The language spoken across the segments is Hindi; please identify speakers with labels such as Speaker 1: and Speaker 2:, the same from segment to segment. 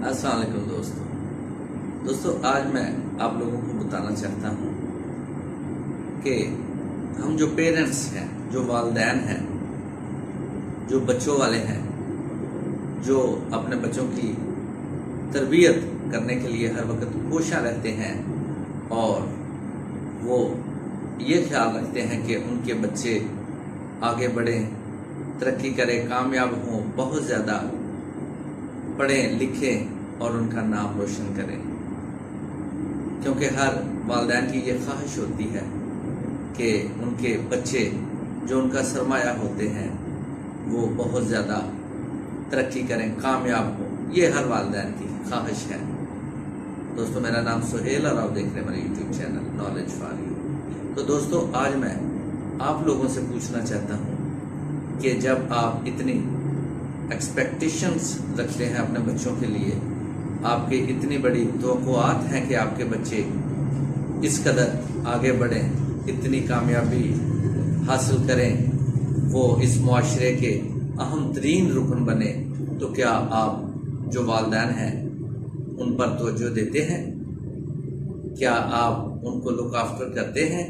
Speaker 1: अस्सलाम वालेकुम दोस्तों आज मैं आप लोगों को बताना चाहता हूँ कि हम जो पेरेंट्स हैं, जो वालिदैन हैं, जो बच्चों वाले हैं, जो अपने बच्चों की तरबियत करने के लिए हर वक्त कोशिश रहते हैं और वो ये ख्याल रखते हैं कि उनके बच्चे आगे बढ़ें, तरक्की करें, कामयाब हों, बहुत ज़्यादा पढ़ें लिखें और उनका नाम रोशन करें। क्योंकि हर वालिदैन की ये ख्वाहिश होती है कि उनके बच्चे जो उनका सरमाया होते हैं वो बहुत ज़्यादा तरक्की करें, कामयाब हों। ये हर वालिदैन की ख्वाहिश है। दोस्तों, मेरा नाम सुहेल और आप देख रहे हैं मेरा YouTube channel knowledge for you. तो दोस्तों, आज मैं आप लोगों से पूछना चाहता हूँ कि जब आप इतनी एक्सपेक्टेशंस रखते हैं अपने बच्चों के लिए, आपके इतनी बड़ी तवक्कुआत हैं कि आपके बच्चे इस कदर आगे बढ़ें, इतनी कामयाबी हासिल करें, वो इस मुआशरे के अहम तरीन रुकन बने, तो क्या आप जो वालिदैन हैं उन पर तवज्जो देते हैं? क्या आप उनको लुक आफ्टर करते हैं?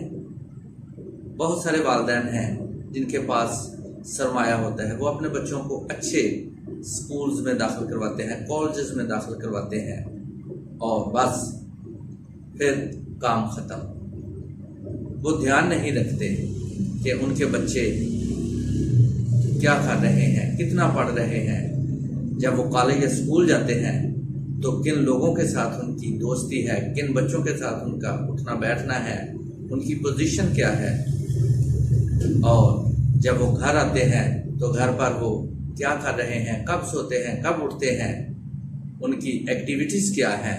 Speaker 1: बहुत सारे वालिदैन हैं जिनके पास सरमाया होता है, वो अपने बच्चों को अच्छे स्कूल्स में दाखिल करवाते हैं, कॉलेजेस में दाखिल करवाते हैं और बस फिर काम ख़त्म। वो ध्यान नहीं रखते कि उनके बच्चे क्या कर रहे हैं, कितना पढ़ रहे हैं। जब वो कॉलेज या स्कूल जाते हैं तो किन लोगों के साथ उनकी दोस्ती है, किन बच्चों के साथ उनका उठना बैठना है, उनकी पोजीशन क्या है, और जब वो घर आते हैं तो घर पर वो क्या कर रहे हैं, कब सोते हैं, कब उठते हैं, उनकी एक्टिविटीज़ क्या हैं।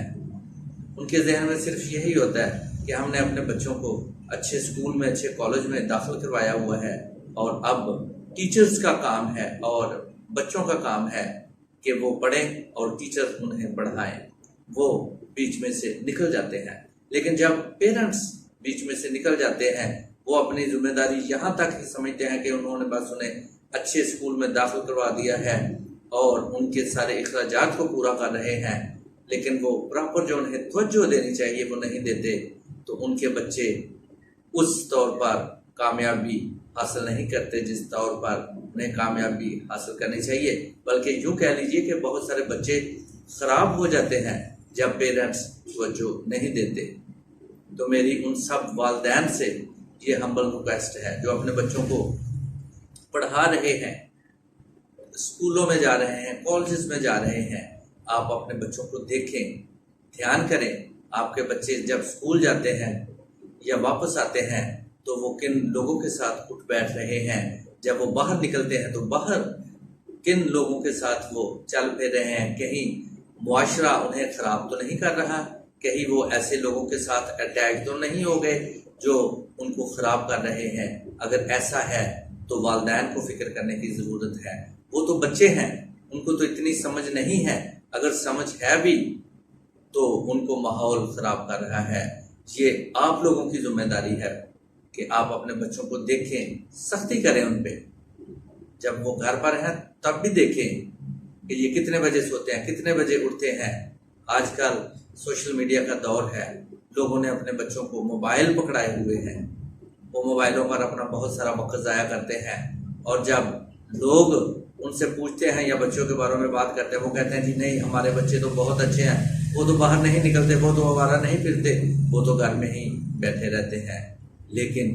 Speaker 1: उनके जहन में सिर्फ यही होता है कि हमने अपने बच्चों को अच्छे स्कूल में, अच्छे कॉलेज में दाखिल करवाया हुआ है और अब टीचर्स का काम है और बच्चों का काम है कि वो पढ़ें और टीचर्स उन्हें पढ़ाएं। वो बीच में से निकल जाते हैं। लेकिन जब पेरेंट्स बीच में से निकल जाते हैं, वो अपनी जिम्मेदारी यहाँ तक ही समझते हैं कि उन्होंने बस उन्हें अच्छे स्कूल में दाखिल करवा दिया है और उनके सारे अखराजात को पूरा कर रहे हैं, लेकिन वो प्रॉपर जो उन्हें तवज्जो देनी चाहिए वो नहीं देते, तो उनके बच्चे उस तौर पर कामयाबी हासिल नहीं करते जिस तौर पर उन्हें कामयाबी हासिल करनी चाहिए। बल्कि यूँ कह लीजिए कि बहुत सारे बच्चे खराब हो जाते हैं जब पेरेंट्स तवज्जो नहीं देते। तो मेरी उन सब वालिदैन से ये हम्बल रिक्वेस्ट है जो अपने बच्चों को पढ़ा रहे हैं, स्कूलों में जा रहे हैं, कॉलेजेस में जा रहे हैं, आप अपने बच्चों को देखें, ध्यान करें। आपके बच्चे जब स्कूल जाते हैं या वापस आते हैं तो वो किन लोगों के साथ उठ बैठ रहे हैं, जब वो बाहर निकलते हैं तो बाहर किन लोगों के साथ वो चल फिर रहे हैं, कहीं मुआशरा उन्हें ख़राब तो नहीं कर रहा, कहीं वो ऐसे लोगों के साथ अटैच तो नहीं हो गए जो उनको ख़राब कर रहे हैं। अगर ऐसा है तो वालिदैन को फिक्र करने की ज़रूरत है। वो तो बच्चे हैं, उनको तो इतनी समझ नहीं है, अगर समझ है भी तो उनको माहौल ख़राब कर रहा है। ये आप लोगों की जिम्मेदारी है कि आप अपने बच्चों को देखें, सख्ती करें उन पे। जब वो घर पर हैं तब भी देखें कि ये कितने बजे सोते हैं, कितने बजे उठते हैं। आजकल सोशल मीडिया का दौर है, लोगों ने अपने बच्चों को मोबाइल पकड़ाए हुए हैं, वो मोबाइलों पर अपना बहुत सारा वक्त ज़ाया करते हैं। और जब लोग उनसे पूछते हैं या बच्चों के बारे में बात करते हैं, वो कहते हैं जी नहीं, हमारे बच्चे तो बहुत अच्छे हैं, वो तो बाहर नहीं निकलते, वो तो आवारा नहीं फिरते, वो तो घर में ही बैठे रहते हैं। लेकिन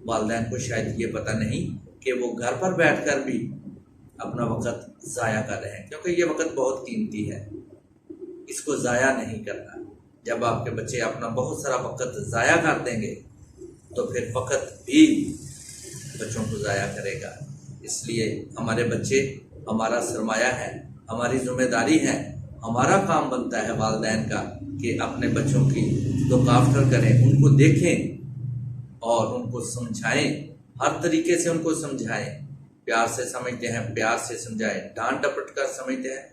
Speaker 1: वालिदैन को शायद ये पता नहीं कि वो घर पर बैठकर भी अपना वक्त ज़ाया कर रहे हैं, क्योंकि ये वक्त बहुत कीमती है, इसको ज़ाया नहीं करना। जब आपके बच्चे अपना बहुत सारा वक्त ज़ाया कर देंगे तो फिर वक्त भी बच्चों को ज़ाया करेगा। इसलिए हमारे बच्चे हमारा सरमाया है, हमारी जिम्मेदारी है। हमारा काम बनता है वालिदैन का कि अपने बच्चों की लुक आफ्टर करें, उनको देखें और उनको समझाएं, हर तरीके से उनको समझाएं। प्यार से समझते हैं, प्यार से समझाएं, डांट डपट कर समझते हैं,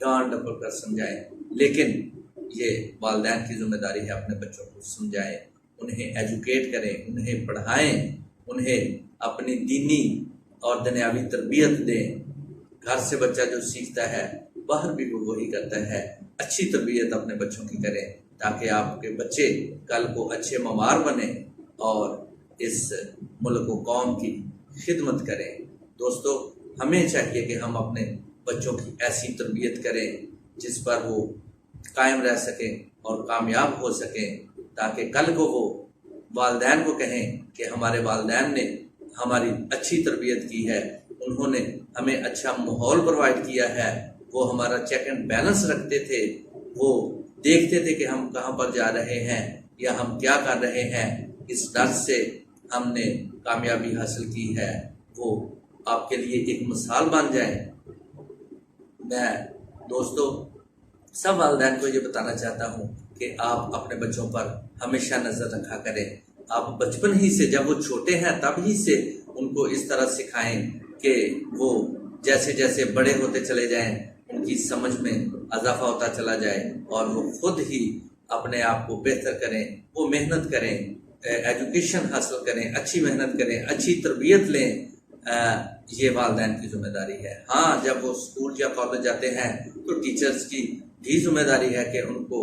Speaker 1: डांट डपट कर समझाएं। लेकिन ये वालिदैन की जिम्मेदारी है अपने बच्चों को समझाएं, उन्हें एजुकेट करें, उन्हें पढ़ाएं, उन्हें अपनी दीनी और दुनियावी तरबियत दें। घर से बच्चा जो सीखता है बाहर भी वो वही करता है। अच्छी तरबियत अपने बच्चों की करें, ताकि आपके बच्चे कल को अच्छे मवार बने और इस मुल्क व कौम की खिदमत करें। दोस्तों, हमें चाहिए कि हम अपने बच्चों की ऐसी तरबियत करें जिस पर वो कायम रह सकें और कामयाब हो सकें, ताकि कल को वो वालिदैन को कहें कि हमारे वालिदैन ने हमारी अच्छी तरबियत की है, उन्होंने हमें अच्छा माहौल प्रोवाइड किया है, वो हमारा चेक एंड बैलेंस रखते थे, वो देखते थे कि हम कहाँ पर जा रहे हैं या हम क्या कर रहे हैं। इस डर से हमने कामयाबी हासिल की है, वो आपके लिए एक मिसाल बन जाए। मैं दोस्तों सब वालिदैन को ये बताना चाहता हूँ कि आप अपने बच्चों पर हमेशा नज़र रखा करें। आप बचपन ही से, जब वो छोटे हैं तब ही से उनको इस तरह सिखाएं कि वो जैसे जैसे बड़े होते चले जाएं, उनकी समझ में इजाफा होता चला जाए और वो खुद ही अपने आप को बेहतर करें, वो मेहनत करें, एजुकेशन हासिल करें, अच्छी मेहनत करें, अच्छी तरबियत लें। ये वालिदैन की जिम्मेदारी है। हाँ, जब वो स्कूल या कॉलेज जाते हैं तो टीचर्स की भी जिम्मेदारी है कि उनको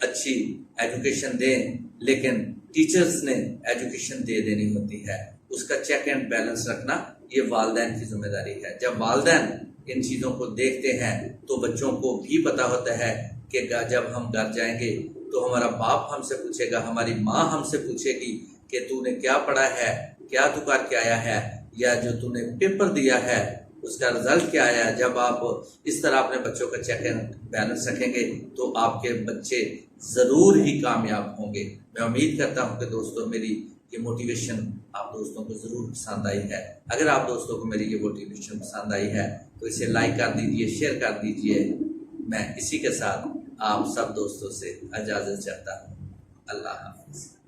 Speaker 1: अच्छी एजुकेशन दें, लेकिन टीचर्स ने एजुकेशन दे देनी होती है, उसका चेक एंड बैलेंस रखना ये वालिदैन की जिम्मेदारी है। जब वालिदैन इन चीज़ों को देखते हैं तो बच्चों को भी पता होता है कि जब हम घर जाएंगे तो हमारा बाप हमसे पूछेगा, हमारी माँ हमसे पूछेगी कि तूने क्या पढ़ा है, क्या तू करके आया है, या जो तूने पेपर दिया है उसका रिजल्ट क्या आया। जब आप इस तरह अपने बच्चों का चेक एंड बैलेंस रखेंगे तो आपके बच्चे ज़रूर ही कामयाब होंगे। मैं उम्मीद करता हूं कि दोस्तों मेरी ये मोटिवेशन आप दोस्तों को ज़रूर पसंद आई है। अगर आप दोस्तों को मेरी ये मोटिवेशन पसंद आई है तो इसे लाइक कर दीजिए, शेयर कर दीजिए। मैं इसी के साथ आप सब दोस्तों से इजाज़त चाहता हूँ। अल्लाह हाफ़िज़।